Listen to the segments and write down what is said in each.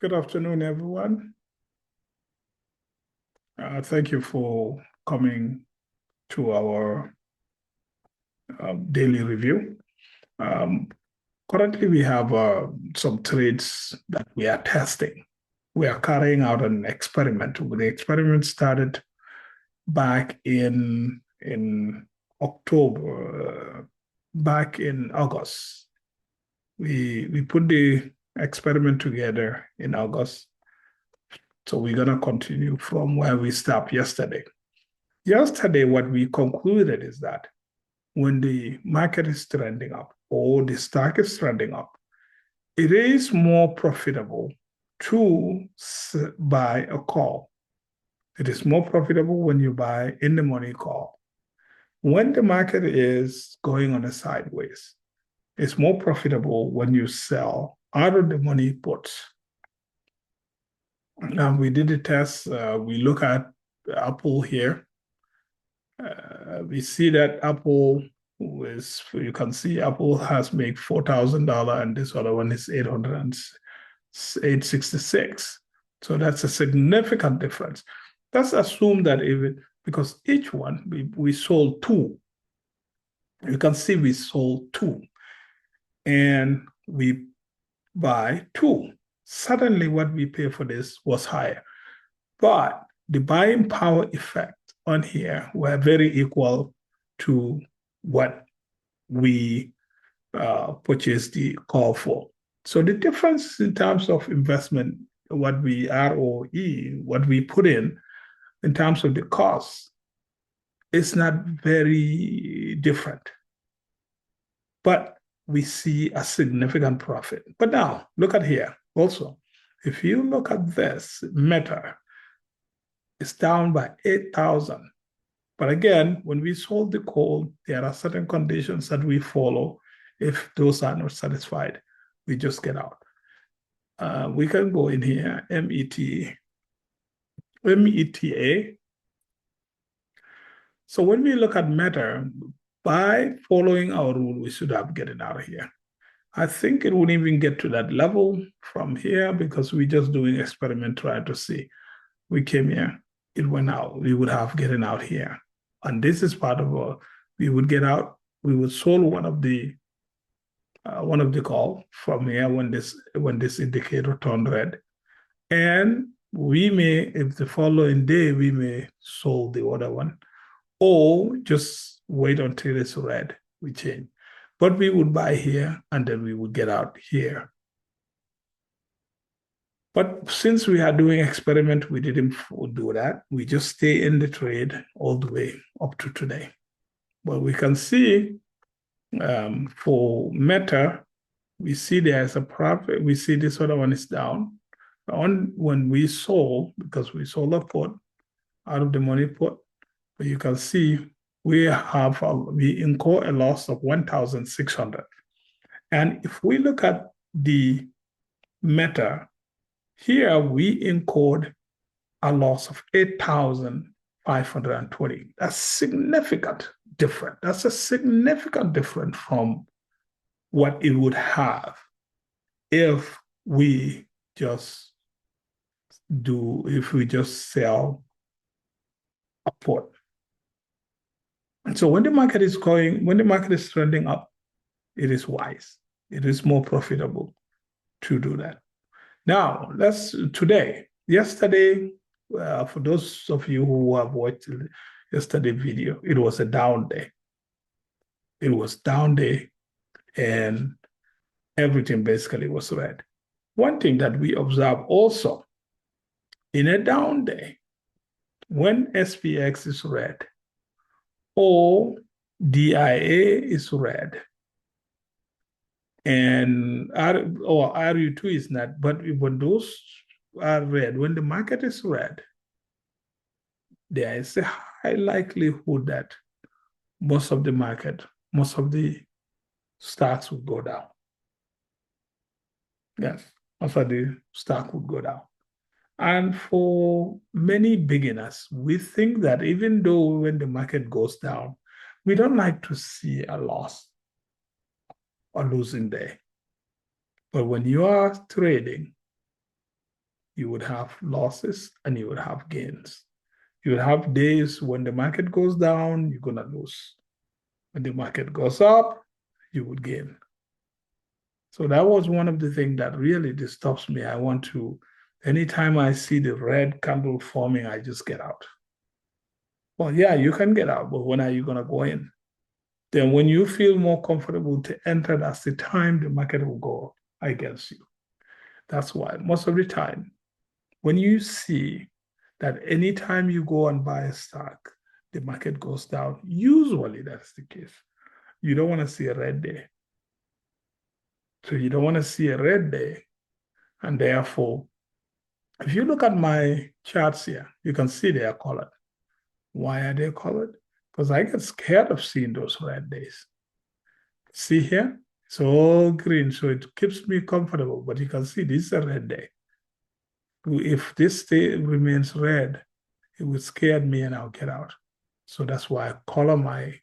Good afternoon, everyone. Thank you for coming to our daily review. Um, Currently, we have some trades that we are testing. We are carrying out an experiment. The experiment started back in October, back in August. We put the experiment together in August. So we're going to continue from where we stopped yesterday. Yesterday, what we concluded is that when the market is trending up or the stock is trending up, it is more profitable to buy a call. It is more profitable when you buy in the money call. When the market is going on a sideways, it's more profitable when you sell out of the money puts. Now, we did a test. We look at Apple here. We see that Apple is, you can see Apple has made $4,000 and this other one is 866. So that's a significant difference. Let's assume that even because each one we sold two. You can see we sold two and we buy two. Suddenly what we pay for this was higher. But the buying power effect on here were very equal to what we purchased the call for. So the difference in terms of investment, what we ROE, what we put in terms of the cost, is not very different. But we see a significant profit. But now, look at here also. If you look at this, Meta, it's down by 8,000. But again, when we sold the coal, there are certain conditions that we follow. If those are not satisfied, we just get out. We can go in here, META. So when we look at Meta, by following our rule, we should have gotten out of here. I think it wouldn't even get to that level from here because we're just doing experiment trying to see. We came here, it went out. We would have gotten out here. And this is part of we would get out. We would solve one of the call from here when this indicator turned red, and we may, if the following day, we may solve the other one, or just wait until it's red. We change, but we would buy here and then we would get out here. But since we are doing experiment, we didn't do that. We just stay in the trade all the way up to today. But we can see for Meta, we see there's a profit. We see this other one is down. When we sold, because we sold a put out of the money put, but you can see we incur a loss of 1,600. And if we look at the Meta, here we incurred a loss of 8,520. That's significant different. That's a significant difference from what it would have if we just sell a put. And so when the market is trending up, it is wise. It is more profitable to do that. Now, yesterday, for those of you who have watched yesterday's video, it was a down day. It was down day and everything basically was red. One thing that we observe also, in a down day, when SPX is red or DIA is red, and RU2 is not, but when those are red, when the market is red, there is a high likelihood that most of the stocks would go down. Yes, most of the stock would go down. And for many beginners, we think that even though when the market goes down, we don't like to see a loss or losing day. But when you are trading, you would have losses and you would have gains. You would have days when the market goes down, you're going to lose. When the market goes up, you would gain. So that was one of the things that really disturbs me. I want to, anytime I see the red candle forming, I just get out. Well, yeah, you can get out, but when are you going to go in? Then when you feel more comfortable to enter, that's the time the market will go against you. That's why most of the time, when you see that anytime you go and buy a stock, the market goes down, usually that's the case. You don't want to see a red day. So you don't want to see a red day. And therefore, if you look at my charts here, you can see they are colored. Why are they colored? Because I get scared of seeing those red days. See here? It's all green, so it keeps me comfortable. But you can see this is a red day. If this day remains red, it would scare me and I'll get out. So that's why I color my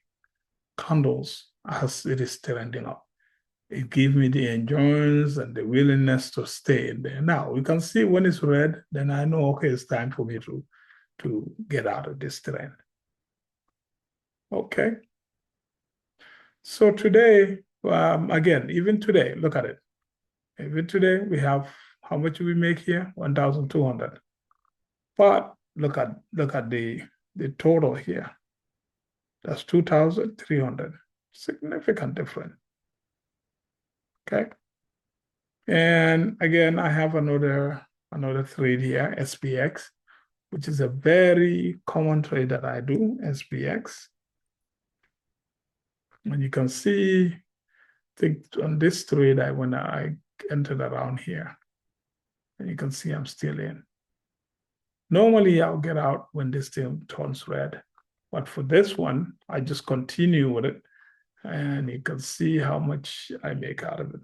candles as it is trending up. It gives me the endurance and the willingness to stay in there. Now we can see when it's red, then I know, okay, it's time for me to get out of this trend. Okay. So today, again, even today, look at it. Even today, we have, how much do we make here? 1,200. But look at the total here. That's 2,300. Significant difference. Okay. And again, I have another trade here, SPX, which is a very common trade that I do, SPX. And you can see, I think on this trade, when I entered around here, and you can see I'm still in. Normally, I'll get out when this thing turns red. But for this one, I just continue with it. And you can see how much I make out of it.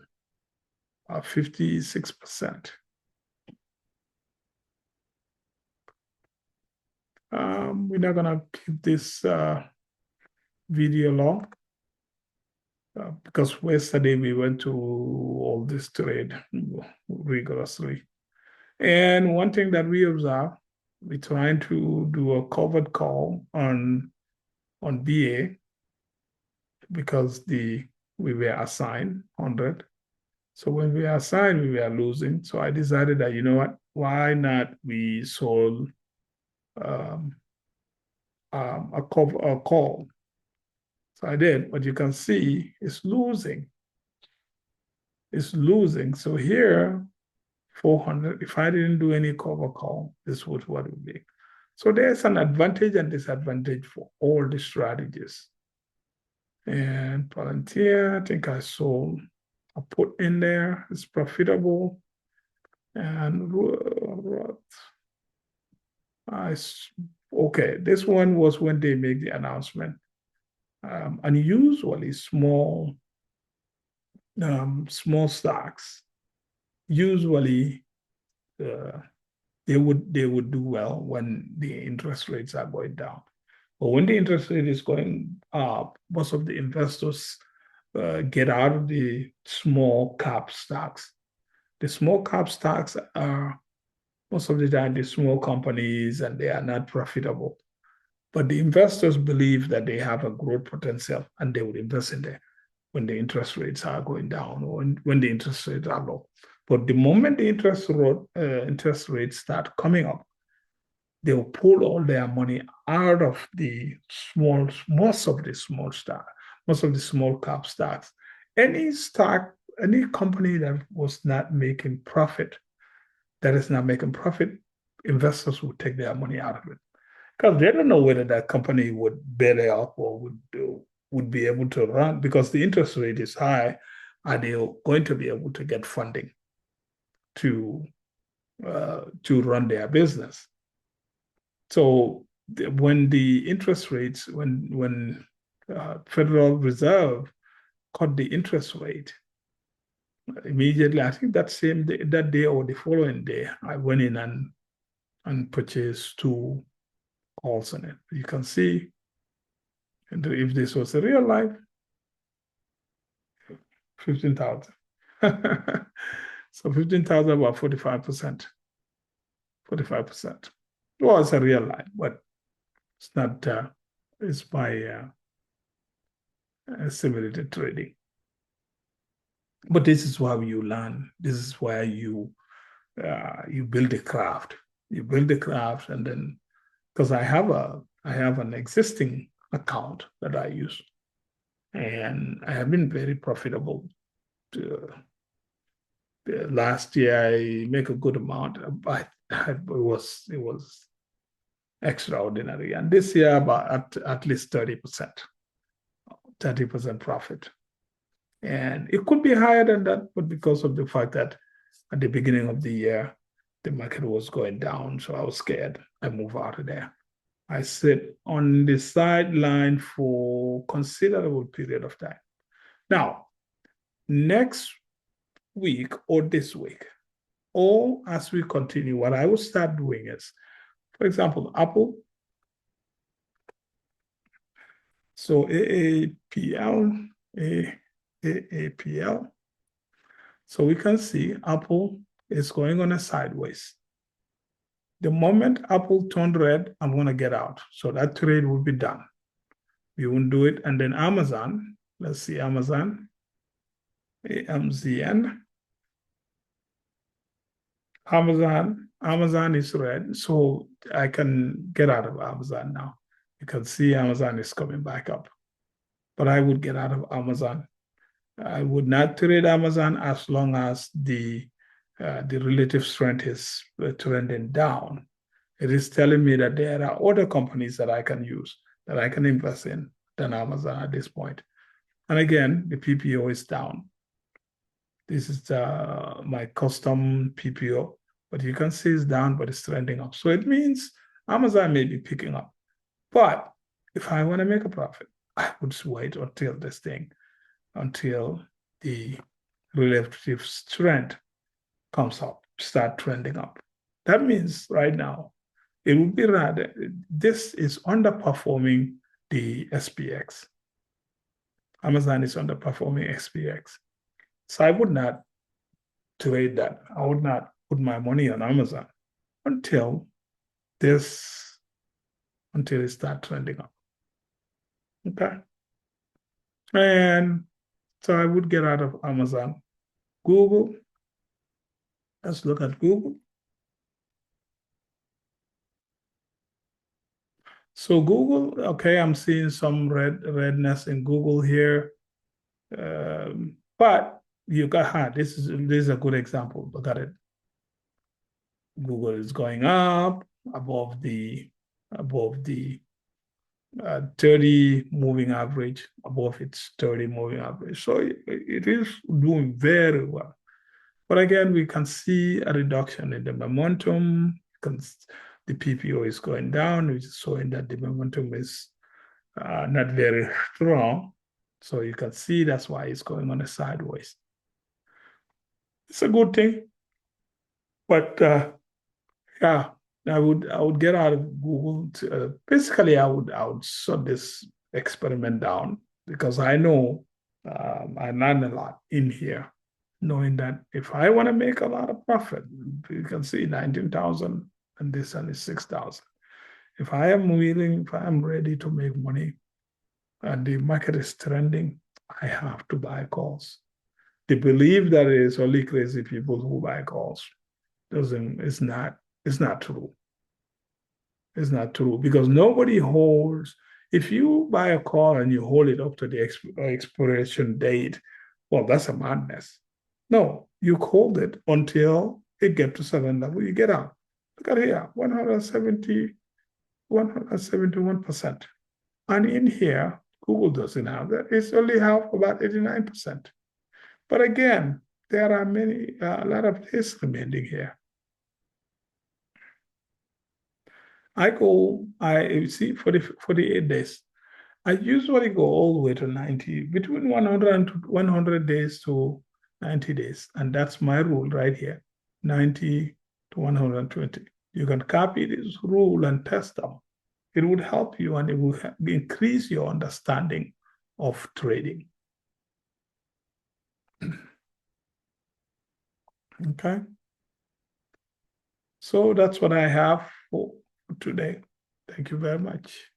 56%. We're not gonna keep this video long because yesterday we went to all this trade rigorously. And one thing that we observe, we're trying to do a covered call on BA because we were assigned 100. So when we were assigned, we were losing. So I decided that, you know what, why not we sold a call. So I did, but you can see it's losing. It's losing. So here, 400, if I didn't do any cover call, this was what it would be. So there's an advantage and disadvantage for all the strategies. And Palantir, I think I sold, I put in there, it's profitable. And okay, this one was when they make the announcement. And usually small stocks, usually they would do well when the interest rates are going down. But when the interest rate is going up, most of the investors get out of the small cap stocks. The small cap stocks are most of the time the small companies and they are not profitable. But the investors believe that they have a growth potential and they would invest in there when the interest rates are going down or when the interest rates are low. But the moment the interest rates start coming up, they will pull all their money out of the most of the small cap stocks. Any stock, any company that was not making profit, that is not making profit, investors will take their money out of it because they don't know whether that company would belly up or would be able to run because the interest rate is high. Are they going to be able to get funding to run their business? So when the interest rates, when Federal Reserve cut the interest rate, immediately, I think that day or the following day, I went in and purchased 2 calls on it. You can see, and if this was a real life, 15,000. So 15,000, about 45%. 45%. Well, it's a real line, but it's not, it's by simulated trading. But this is why you learn. This is where you build a craft. You build a craft, and then because I have an existing account that I use, and I have been very profitable. Last year I make a good amount, but it was extraordinary, and this year about at least 30% profit. And it could be higher than that, but because of the fact that at the beginning of the year, the market was going down, so I was scared. I moved out of there. I sit on the sideline for considerable period of time. Now, next week or this week, or as we continue, what I will start doing is, for example, Apple. So AAPL, AAPL. So we can see Apple is going on a sideways. The moment Apple turned red, I'm going to get out. So that trade will be done. We won't do it. And then Amazon, let's see Amazon, AMZN. Amazon is red. So I can get out of Amazon now. You can see Amazon is coming back up. But I would get out of Amazon. I would not trade Amazon as long as the relative strength is trending down. It is telling me that there are other companies that I can use, that I can invest in than Amazon at this point. And again, the PPO is down. This is my custom PPO, but you can see it's down, but it's trending up. So it means Amazon may be picking up. But if I want to make a profit, I would wait until the relative strength comes up, start trending up. That means right now, it would be rather, this is underperforming the SPX. Amazon is underperforming SPX. So I would not trade that. I would not put my money on Amazon until it starts trending up. Okay. And so I would get out of Amazon. Google, let's look at Google. So Google, okay, I'm seeing some redness in Google here. But you got this is a good example. Look at it. Google is going up above the 30 moving average, above its 30 moving average. So it is doing very well. But again, we can see a reduction in the momentum. The PPO is going down, which is showing that the momentum is not very strong. So you can see that's why it's going on a sideways. It's a good thing. But yeah, I would get out of Google. Basically, I would shut this experiment down because I know I learned a lot in here, knowing that if I want to make a lot of profit, you can see 19,000 and this one is 6,000. If I am ready to make money and the market is trending, I have to buy calls. The belief that it is only crazy people who buy calls it's not true. It's not true because nobody holds. If you buy a call and you hold it up to the expiration date, well, that's a madness. No, you hold it until it gets to certain level, you get out. Look at here, 171%. And in here, Google doesn't have that. It's only have about 89%. But again, there are a lot of days remaining here. I see for the 48 days. I usually go all the way to 90, between 100 and 100 days to 90 days. And that's my rule right here, 90 to 120. You can copy this rule and test them. It would help you and it will increase your understanding of trading. Okay. So that's what I have for today. Thank you very much.